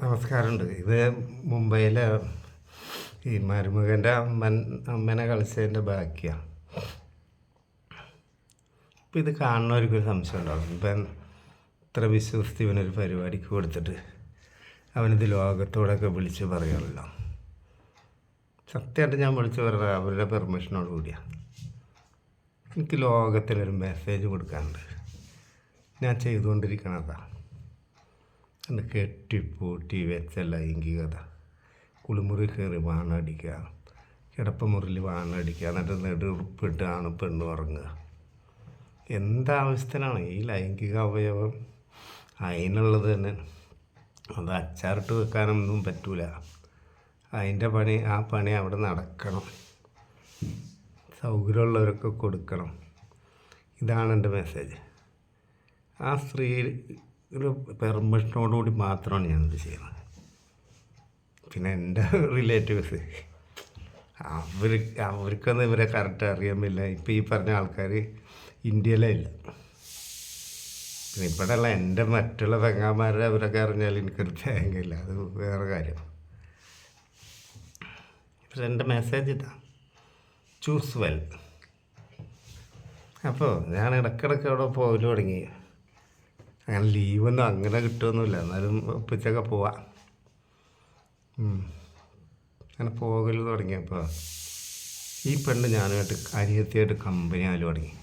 നമസ്കാരമുണ്ട്. ഇത് മുംബൈയിലെ ഈ മരുമകൻ്റെ അമ്മനെ കളിച്ചതിൻ്റെ ബാക്കിയാണ്. ഇപ്പം ഇത് കാണുന്നവർക്കൊരു സംശയം ഉണ്ടാവും. ഇപ്പം ഇത്ര വിശ്വസിച്ച് ഇവനൊരു പരിപാടിക്ക് കൊടുത്തിട്ട് അവനിത് ലോകത്തോടൊക്കെ വിളിച്ച് പറയാമല്ലോ. സത്യമായിട്ട് ഞാൻ വിളിച്ച് പറഞ്ഞത് അവരുടെ പെർമിഷനോട് കൂടിയാണ്. എനിക്ക് ലോകത്തിനൊരു മെസ്സേജ് കൊടുക്കാനുണ്ട്. ഞാൻ ചെയ്തുകൊണ്ടിരിക്കണതാണ് എന്ന് കെട്ടിപ്പൂട്ടി വെച്ച ലൈംഗികത. കുളിമുറി കയറി വാണടിക്കുക, കിടപ്പുമുറിയിൽ വാണടിക്കുക, എന്നിട്ട് നെടുപ്പിട്ടാണ് പെണ്ണ് ഉറങ്ങുക. എന്താവശ്യത്തിനാണ് ഈ ലൈംഗിക അവയവം? അതിനുള്ളത് തന്നെ അത് അച്ചാറിട്ട് വെക്കാനൊന്നും പറ്റൂല. അതിൻ്റെ ആ പണി അവിടെ നടക്കണം. സൗകര്യമുള്ളവരൊക്കെ കൊടുക്കണം. ഇതാണ് എൻ്റെ മെസ്സേജ്. ആ സ്ത്രീ ഒരു പെർമിഷനോടുകൂടി മാത്രമാണ് ഞാനിത് ചെയ്യുന്നത്. പിന്നെ എൻ്റെ റിലേറ്റീവ്സ് അവർക്കൊന്നും ഇവരെ കറക്റ്റ് അറിയാൻ പറ്റില്ല. ഇപ്പം ഈ പറഞ്ഞ ആൾക്കാർ ഇന്ത്യയിലേ ഇല്ല. പിന്നെ ഇപ്പോഴല്ല എൻ്റെ മറ്റുള്ള പെങ്ങാന്മാരെ അവരൊക്കെ അറിഞ്ഞാൽ എനിക്കൊരു തേങ്ങയില്ല. അത് വേറെ കാര്യം. പക്ഷെ എൻ്റെ മെസ്സേജ് ഇതാ, ചൂസ് വെൽ. അപ്പോൾ ഞാൻ ഇടയ്ക്കിടയ്ക്ക് അവിടെ പോകൽ തുടങ്ങി. അങ്ങനെ ലീവൊന്നും അങ്ങനെ കിട്ടുമൊന്നുമില്ല, എന്നാലും ഒപ്പിച്ചൊക്കെ പോവാം. അങ്ങനെ പോകൽ തുടങ്ങിയപ്പോൾ ഈ പെണ്ണ് ഞാനുമായിട്ട് അനിയത്തിയായിട്ട് കമ്പനി ആയാലും തുടങ്ങി.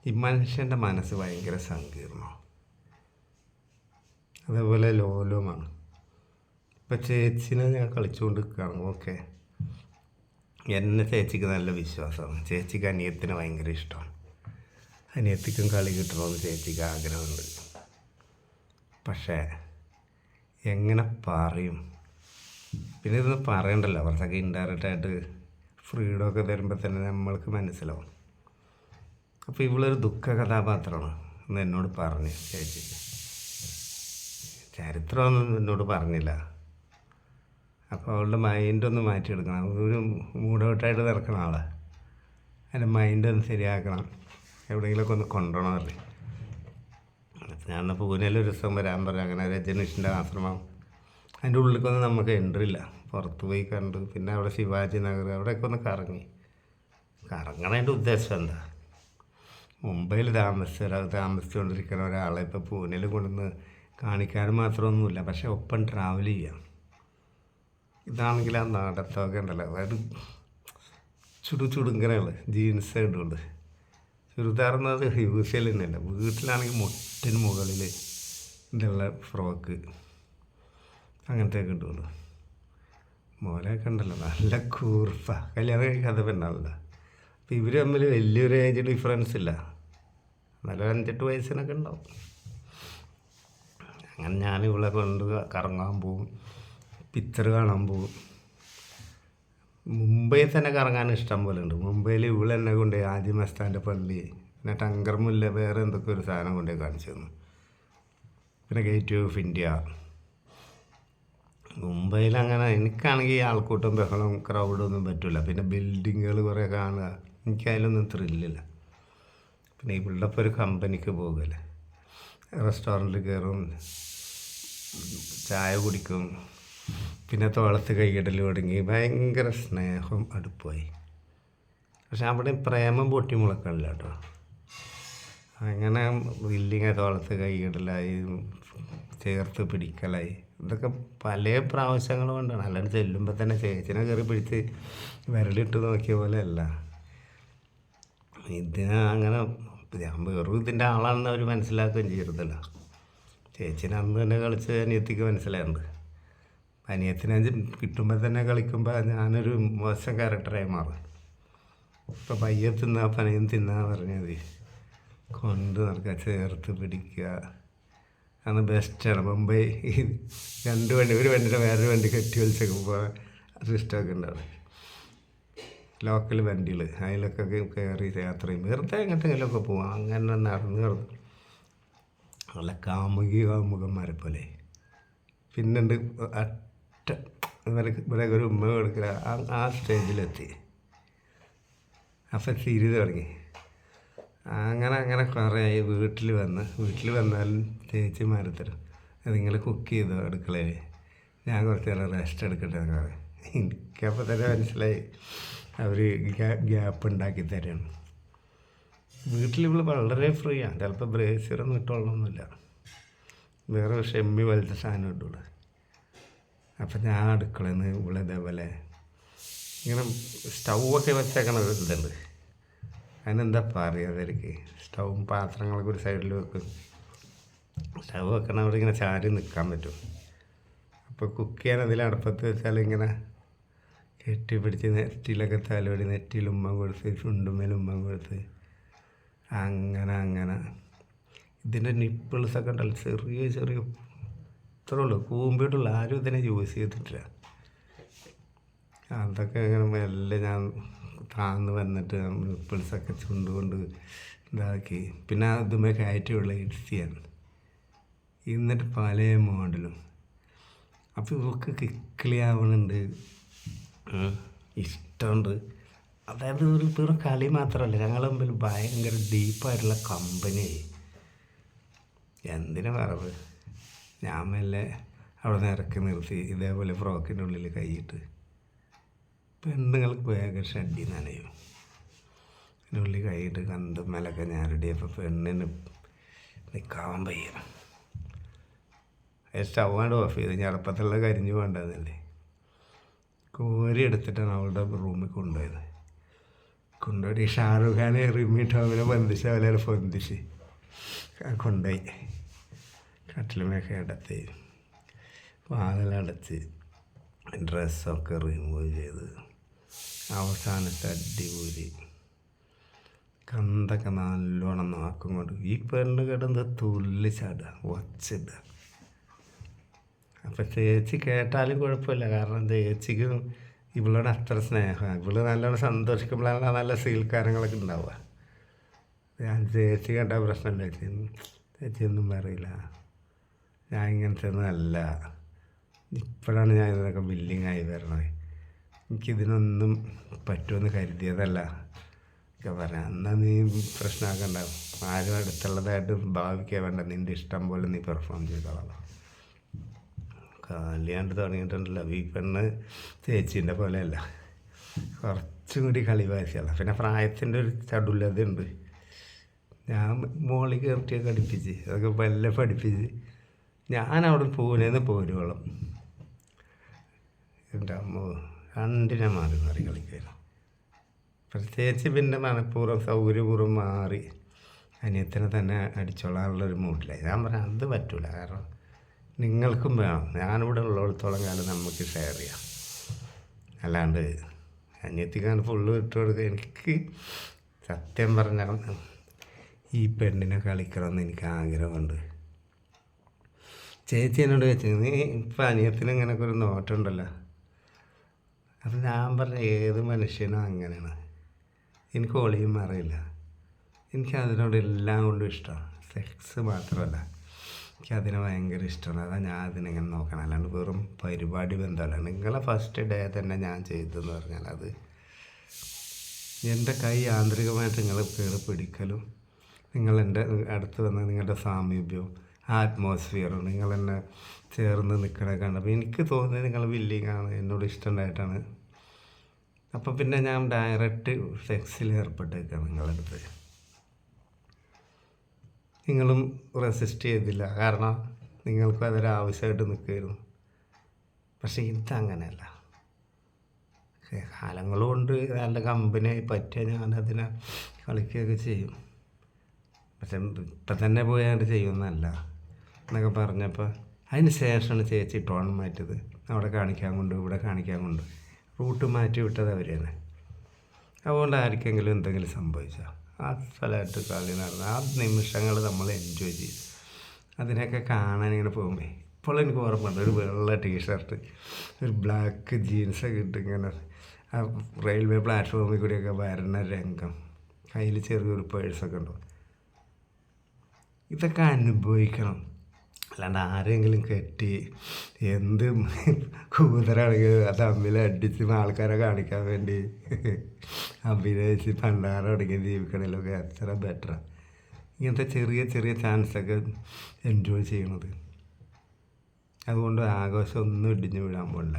ഈ മനുഷ്യൻ്റെ മനസ്സ് ഭയങ്കര സങ്കീർണമാണ്, അതേപോലെ ലോലവുമാണ്. ഇപ്പം ചേച്ചിനെ ഞാൻ കളിച്ചുകൊണ്ട് നിൽക്കുകയാണ്. ഓക്കെ, എന്നെ ചേച്ചിക്ക് നല്ല വിശ്വാസമാണ്. ചേച്ചിക്ക് അനിയത്തിനെ ഭയങ്കര ഇഷ്ടമാണ്. അനിയത്തിക്കും കളി കിട്ടണമെന്ന് ചേച്ചിക്ക് ആഗ്രഹമുണ്ട്. പക്ഷേ എങ്ങനെ പറയും? പിന്നെ ഇതൊന്നും പറയണ്ടല്ലോ. കുറച്ചൊക്കെ ഇൻഡയറക്റ്റായിട്ട് ഫ്രീഡമൊക്കെ തരുമ്പോൾ തന്നെ നമ്മൾക്ക് മനസ്സിലാവും. അപ്പോൾ ഇവളൊരു ദുഃഖ കഥാപാത്രമാണ് എന്ന് എന്നോട് പറഞ്ഞു ചേച്ചി. ചരിത്രമൊന്നും എന്നോട് പറഞ്ഞില്ല. അപ്പോൾ അവളുടെ മൈൻഡൊന്ന് മാറ്റിയെടുക്കണം. ഒരു മൂഡൗട്ടായിട്ട് നടക്കുന്ന ആളാണ്. അതിൻ്റെ മൈൻഡൊന്ന് ശരിയാക്കണം, എവിടെയെങ്കിലുമൊക്കെ ഒന്ന് കൊണ്ടുപോകണമല്ലേ. ഞാൻ പൂനെയിൽ ഒരു ദിവസം വരാൻ പറഞ്ഞു. അങ്ങനെ രജനീഷിൻ്റെ ആശ്രമം, അതിൻ്റെ ഉള്ളിലേക്കൊന്നും നമുക്ക് എൻട്രി ഇല്ല. പുറത്ത് പോയി കണ്ടു. പിന്നെ അവിടെ ശിവാജി നഗർ, അവിടെയൊക്കെ ഒന്ന് കറങ്ങണതിൻ്റെ ഉദ്ദേശം എന്താ? മുംബൈയിൽ താമസിച്ചുകൊണ്ടിരിക്കുന്ന ഒരാളെ ഇപ്പോൾ പൂനെയിൽ കൊണ്ടുവന്ന് കാണിക്കാനും മാത്രമൊന്നുമില്ല. പക്ഷേ ഒപ്പം ട്രാവൽ ചെയ്യാം. ഇതാണെങ്കിൽ ആ നടത്തമൊക്കെ ഉണ്ടല്ലോ, അതായത് ചുടുങ്ങനെയുള്ള ജീൻസ് ഇടുള്ളൂ. ചുരിദാർന്നത് യൂസ് ചെയ്യൽ തന്നെയല്ല. വീട്ടിലാണെങ്കിൽ മുട്ടിന് മുകളിൽ ഇതുള്ള ഫ്രോക്ക് അങ്ങനത്തെ കിട്ടുള്ളൂ. മോലൊക്കെ ഉണ്ടല്ലോ നല്ല കൂർപ്പ. കല്യാണം കഴിക്കാതെ പെണ്ണാണല്ലോ. അപ്പോൾ ഇവർ തമ്മിൽ വലിയൊരു ഏജ് ഡിഫറൻസ് ഇല്ല. നല്ല 5-8 വയസ്സിനൊക്കെ ഉണ്ടാവും. അങ്ങനെ ഞാൻ ഇവളെ കൊണ്ട് കറങ്ങാൻ പോവും, പിക്ചർ കാണാൻ പോവും. മുംബൈയിൽ തന്നെ കറങ്ങാൻ ഇഷ്ടം പോലെ ഉണ്ട്. മുംബൈയിൽ ഇവളെന്നെ കൊണ്ട് ആജി മസ്താൻ്റെ പള്ളി, പിന്നെ ടങ്കർ മുല്ല, വേറെ എന്തൊക്കെ ഒരു സാധനം കൊണ്ടുപോയി കാണിച്ചു തന്നു. പിന്നെ ഗേറ്റ് ഓഫ് ഇന്ത്യ. മുംബൈയിൽ അങ്ങനെ എനിക്കാണെങ്കിൽ ആൾക്കൂട്ടം ബഹളം ക്രൗഡൊന്നും പറ്റില്ല. പിന്നെ ബിൽഡിങ്ങുകൾ കുറേ കാണുക, എനിക്കതിലൊന്നും ത്രില്ലില്ല. പിന്നെ ഇവളുടെ ഇപ്പോൾ ഒരു കമ്പനിക്ക് പോകുമല്ലേ, റെസ്റ്റോറൻറ്റിൽ കയറും, ചായ കുടിക്കും, പിന്നെ തോളത്ത് കൈയിടൽ തുടങ്ങി. ഭയങ്കര സ്നേഹം അടുപ്പായി. പക്ഷെ അവിടെ പ്രേമം പൊട്ടി മുളക്കണില്ല കേട്ടോ. അങ്ങനെ വില്ലിങ്ങ തോളത്ത് കൈയിടലായി, ചേർത്ത് പിടിക്കലായി. ഇതൊക്കെ പല പ്രാവശ്യങ്ങൾ കൊണ്ടാണ്. അല്ലാണ്ട് ചെല്ലുമ്പോൾ തന്നെ ചേച്ചിനെ കയറി പിടിച്ച് വിരലിട്ട് നോക്കിയ പോലെ അല്ല. ഇതിന് അങ്ങനെ ഞാൻ വെറും ഇതിൻ്റെ ആളാണെന്ന് അവർ മനസ്സിലാക്കുകയും ചെയ്യരുതല്ലോ. ചേച്ചിനെ അന്ന് തന്നെ കളിച്ച് അനിയത്തിക്ക് മനസ്സിലായിട്ടുണ്ട്. അനിയത്തിനെ കിട്ടുമ്പോൾ തന്നെ കളിക്കുമ്പോൾ ഞാനൊരു മോശം ക്യാരക്ടറായി മാറും. ഇപ്പോൾ പയ്യെ തിന്നാ പനയും തിന്നാ പറഞ്ഞാൽ മതി, കൊണ്ട് നടക്കുക, ചേർത്ത് പിടിക്കുക. അന്ന് ബെസ്റ്റാണ്. മുംബൈ ഒരു വണ്ടിയുടെ വേറൊരു വണ്ടി കെട്ടി വലിച്ചേക്കുമ്പോൾ സിസ്റ്റമൊക്കെ ഉണ്ടാവും. ലോക്കൽ വണ്ടികൾ അതിലൊക്കെ കയറി യാത്ര ചെയ്യും. വെറുതെ എങ്ങോട്ടെങ്കിലുമൊക്കെ പോവാം. അങ്ങനെ നടന്ന് നല്ല കാമുകന്മാരെ പോലെ. പിന്നുണ്ട് ഇവിടെ ഒരു ഉമ്മ കൊടുക്കുക. ആ സ്റ്റേജിലെത്തി. അപ്പം ചിരി തുടങ്ങി. അങ്ങനെ കുറേ ആയി. വീട്ടിൽ വന്നാൽ ചേച്ചിമാരെ തരും. നിങ്ങൾ കുക്ക് ചെയ്തോ അടുക്കളയിൽ, ഞാൻ കുറച്ച് നേരം റെസ്റ്റ് എടുക്കട്ടെ എന്ന് പറയും. എനിക്കപ്പോൾ തന്നെ മനസ്സിലായി അവർ ഗ്യാപ്പ് ഉണ്ടാക്കി തരാണ്. വീട്ടിൽ ഇവൾ വളരെ ഫ്രീ ആണ്. ചിലപ്പോൾ ബ്രേസിയറൊന്നും ഇട്ടോളണമെന്നില്ല, വേറെ ഷെമ്മി പോലത്തെ സാധനം ഇട്ടുള്ളൂ. അപ്പം ഞാൻ അടുക്കളയിൽ നിന്ന് ഇവിടെ ഇതേപോലെ ഇങ്ങനെ സ്റ്റൗവൊക്കെ വെച്ചേക്കണ ഇതുണ്ട്. അതിനെന്താ പറയുക, അവർക്ക് സ്റ്റൗവും പാത്രങ്ങളൊക്കെ ഒരു സൈഡിൽ വെക്കും. സ്റ്റൗ വെക്കണം അവിടെ ഇങ്ങനെ ചാരി നിൽക്കാൻ പറ്റും. അപ്പോൾ കുക്ക് ചെയ്യാൻ അതിൽ അടുപ്പത്ത് വെച്ചാൽ ഇങ്ങനെ കെട്ടി പിടിച്ച് നെറ്റിയിലൊക്കെ തലോടി നെറ്റിയിൽ ഉമ്മ കൊടുത്ത് ചുണ്ടുമേൽ ഉമ്മ കൊടുത്ത് അങ്ങനെ ഇതിൻ്റെ നിപ്പിൾസൊക്കെ ഉണ്ടല്ലോ, ചെറിയ ഇത്രേ ഉള്ളൂ, കൂമ്പിട്ടുള്ളൂ. ആരും ഇതിനെ യൂസ് ചെയ്തിട്ടില്ല. അതൊക്കെ ഇങ്ങനെ മെല്ലെ ഞാൻ താന്ന് വന്നിട്ട് നിപ്പിൾസൊക്കെ ചുണ്ടുകൊണ്ട് ഇതാക്കി, പിന്നെ അതുമേ കയറ്റിയുള്ള ഇടിച്ചിയാൻ, എന്നിട്ട് പല മോഡലും. അപ്പോൾ ഇവർക്ക് കിക്കിളിയാവണുണ്ട്, ഇഷ്ടമുണ്ട്. അതായത് ഒരു വെറും കളി മാത്രമല്ല, ഞങ്ങളുടെ മുമ്പിൽ ഭയങ്കര ഡീപ്പായിട്ടുള്ള കമ്പനിയായി. എന്തിനാ പറവ്, ഞാൻ മെല്ലെ അവിടെ നിന്ന് ഇറക്കി നിർത്തി ഇതേപോലെ ഫ്രോക്കിൻ്റെ ഉള്ളിൽ കൈയിട്ട്. പെണ്ണുങ്ങൾക്ക് വേഗം ഷഡ്ഡി നനയും. അതിൻ്റെ ഉള്ളിൽ കൈയിട്ട് കണ്ടുമേലൊക്കെ ഞാനിടിയപ്പോൾ പെണ്ണിന് നിൽക്കാൻ വയ്യ. സ്റ്റൗവാണ്ട് ഓഫ് ചെയ്ത് ഞടപ്പത്തുള്ള കരിഞ്ഞു വേണ്ടതല്ലേ, കോരി എടുത്തിട്ടാണ് അവളുടെ റൂമിൽ കൊണ്ടുപോയി ഷാറുഖ് ഖാനെ റിമി ടോമിനെ ബന്ധിച്ച് അവരെ പൊന്തിച്ച് കൊണ്ടുപോയി കട്ടിലുമൊക്കെ കിടത്തി വാതിലടച്ച് ഡ്രസ്സൊക്കെ റിമൂവ് ചെയ്ത് അവസാനത്തെ അടിപൊളി കന്തൊക്കെ നല്ലോണം നാക്കും കൊണ്ട് ഈ പെണ്ണ് കിടന്ന് തുള്ളിച്ചാടുക, വച്ചിടുക. അപ്പം ചേച്ചി കേട്ടാലും കുഴപ്പമില്ല, കാരണം ചേച്ചിക്ക് ഇവളോട് അത്ര സ്നേഹമാണ്. ഇവള് നല്ലോണം സന്തോഷിക്കുമ്പോഴാണ് നല്ല സീൽക്കാരങ്ങളൊക്കെ ഉണ്ടാവുക. ഞാൻ ചേച്ചി കേട്ട പ്രശ്നമില്ല, ചേച്ചിയൊന്നും പറയില്ല, ഞാൻ ഇങ്ങനത്തെ ഒന്നുമല്ല, ഇപ്പോഴാണ് ഞാൻ ഇതിനൊക്കെ ബില്ലിങ്ങായി വരണത്, എനിക്കിതിനൊന്നും പറ്റുമെന്ന് കരുതിയതല്ല ഒക്കെ പറയാം. എന്നാൽ നീ പ്രശ്നമാക്കണ്ട, ആരും അടുത്തുള്ളതായിട്ട് ഭാവിക്കാൻ വേണ്ട, നിൻ്റെ ഇഷ്ടം പോലെ നീ പെർഫോം ചെയ്തോളാം. കല്യാണ്ട് തുടങ്ങിയിട്ടുണ്ടല്ലോ ഈ പെണ്ണ് ചേച്ചീൻ്റെ പോലെയല്ല, കുറച്ചും കൂടി കളിവാശിയല്ല. പിന്നെ പ്രായത്തിൻ്റെ ഒരു ചടുലതയുണ്ട്. ഞാൻ മോളിൽ കയറിയൊക്കെ പഠിപ്പിച്ച് അതൊക്കെ വല്ല പഠിപ്പിച്ച് ഞാനവിടെ പൂനെന്ന് പോരുവോളം എൻ്റെ അമ്മ രണ്ടിനെ മാറി കളിക്കായിരുന്നു. പ്രത്യേകിച്ച് പിന്നെ മനഃപൂർവ്വം സൗകര്യപൂർവ്വം മാറി അനിയത്തിനെ തന്നെ അടിച്ചോളാനുള്ളൊരു മൂഡിലായി. ഞാൻ പറയാം അത് പറ്റൂല, കാരണം നിങ്ങൾക്കും വേണം, ഞാനിവിടെ ഉള്ളിടത്തോളം കാലം നമുക്ക് ഷെയർ ചെയ്യാം, അല്ലാണ്ട് അനിയത്തിക്കാണ് ഫുള്ള് ഇട്ട് കൊടുക്കുക. എനിക്ക് സത്യം പറഞ്ഞാൽ ഈ പെണ്ണിനെ കളിക്കണമെന്ന് എനിക്ക് ആഗ്രഹമുണ്ട്. ചേച്ചി എന്നോട് ചോദിച്ചു, നീ ഇപ്പം അനിയത്തിന് ഇങ്ങനെയൊക്കെ ഒരു നോട്ടമുണ്ടല്ലോ. അപ്പം ഞാൻ പറഞ്ഞ ഏത് മനുഷ്യനും അങ്ങനെയാണ്, എനിക്ക് ഒളിയും അറിയില്ല, എനിക്ക് അതിനോട് എല്ലാം കൊണ്ടും ഇഷ്ടമാണ്. സെക്സ് മാത്രമല്ല, എനിക്കതിനെ ഭയങ്കര ഇഷ്ടമാണ്. അതാണ് ഞാൻ അതിനെങ്ങനെ നോക്കണം, അല്ലാണ്ട് വെറും പരിപാടി ബന്ധമല്ല. നിങ്ങളെ ഫസ്റ്റ് ഡേ തന്നെ ഞാൻ ചെയ്തതെന്ന് പറഞ്ഞാൽ അത് എൻ്റെ കൈ യാന്ത്രികമായിട്ട് നിങ്ങൾ കയറി പിടിക്കലും നിങ്ങളെൻ്റെ അടുത്ത് വന്ന് നിങ്ങളുടെ സാമീപ്യവും ആറ്റ്മോസ്ഫിയറും നിങ്ങളെന്നെ ചേർന്ന് നിൽക്കണേ കണ്ടപ്പോൾ എനിക്ക് തോന്നിയത് നിങ്ങൾ വില്ലിങ്ങാണ്, എന്നോട് ഇഷ്ടമുണ്ടായിട്ടാണ്. അപ്പോൾ പിന്നെ ഞാൻ ഡയറക്റ്റ് സെക്സിൽ ഏർപ്പെട്ടേക്കാണ് നിങ്ങളുടെ അടുത്ത്. നിങ്ങളും റെസിസ്റ്റ് ചെയ്തില്ല, കാരണം നിങ്ങൾക്കും അതൊരു ആവശ്യമായിട്ട് നിൽക്കുമായിരുന്നു. പക്ഷേ ഇതങ്ങനെയല്ല, കാലങ്ങൾ കൊണ്ട് നല്ല കമ്പനിയായി പറ്റിയ ഞാനതിനെ കളിക്കുകയൊക്കെ ചെയ്യും. പക്ഷെ ഇപ്പം തന്നെ പോയാണ്ട് ചെയ്യുന്നതല്ല എന്നൊക്കെ പറഞ്ഞപ്പോൾ അതിന് ശേഷമാണ് ചേച്ചി ടോൺ മാറ്റിയത്. അവിടെ കാണിക്കാൻ കൊണ്ട് ഇവിടെ കാണിക്കാൻ കൊണ്ട് റൂട്ട് മാറ്റി വിട്ടത് അവർ തന്നെ. അതുകൊണ്ട് ആർക്കെങ്കിലും എന്തെങ്കിലും സംഭവിച്ചാൽ ആ സ്ഥലമായിട്ട് കളി നടന്ന ആ നിമിഷങ്ങൾ നമ്മൾ എൻജോയ് ചെയ്യും. അതിനൊക്കെ കാണാൻ ഇങ്ങനെ പോകുമ്പോൾ ഇപ്പോൾ എനിക്ക് ഓർമ്മയുണ്ട്, ഒരു വെള്ള ടീഷർട്ട് ഒരു ബ്ലാക്ക് ജീൻസൊക്കെ ഇട്ട് ഇങ്ങനെ ആ റെയിൽവേ പ്ലാറ്റ്ഫോമിൽ കൂടിയൊക്കെ വരണ രംഗം, കയ്യിൽ ചെറിയൊരു പേഴ്സൊക്കെ ഉണ്ടോ. ഇതൊക്കെ അനുഭവിക്കണം, അല്ലാണ്ട് ആരെങ്കിലും കെട്ടി എന്ത് കൂതറാണെങ്കിൽ അത് തമ്മിൽ അടിച്ച് ആൾക്കാരെ കാണിക്കാൻ വേണ്ടി അഭിനയിച്ച് പണ്ടാരം അടങ്ങി ജീവിക്കണമല്ലൊക്കെ എത്ര ബെറ്ററാണ്. ഇങ്ങനത്തെ ചെറിയ ചെറിയ ചാൻസൊക്കെ എൻജോയ് ചെയ്യണത്. അതുകൊണ്ട് ആഘോഷം ഒന്നും ഇടിഞ്ഞു വീഴാൻ പോകില്ല.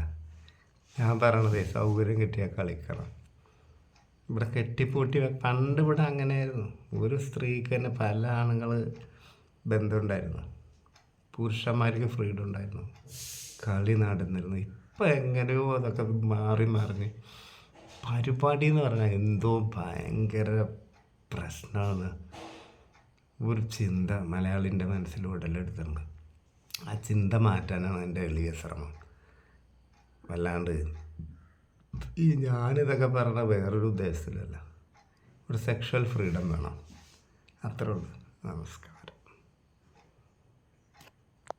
ഞാൻ പറയണതേ സൗകര്യം കിട്ടിയാൽ കളിക്കണം. ഇവിടെ കെട്ടിപ്പൂട്ടി പണ്ട് ഇവിടെ അങ്ങനെയായിരുന്നു. ഒരു സ്ത്രീക്ക് തന്നെ പല ആണുങ്ങൾ ബന്ധമുണ്ടായിരുന്നു. പുരുഷന്മാർക്ക് ഫ്രീഡം ഉണ്ടായിരുന്നു, കളി നടന്നിരുന്നു. ഇപ്പം എങ്ങനെയോ അതൊക്കെ മാറി മറിഞ്ഞ് പരിപാടി എന്ന് പറഞ്ഞാൽ എന്തോ ഭയങ്കര പ്രശ്നമാണ്. ഒരു ചിന്ത മലയാളിൻ്റെ മനസ്സിൽ ഉടലെടുത്തിട്ടുണ്ട്. ആ ചിന്ത മാറ്റാനാണ് എൻ്റെ എളിയ ശ്രമം. അല്ലാണ്ട് ഞാനിതൊക്കെ പറഞ്ഞ വേറൊരു ഉദ്ദേശത്തിലല്ല. ഒരു സെക്ഷൽ ഫ്രീഡം വേണം, അത്രേ ഉള്ളൂ. നമസ്കാരം.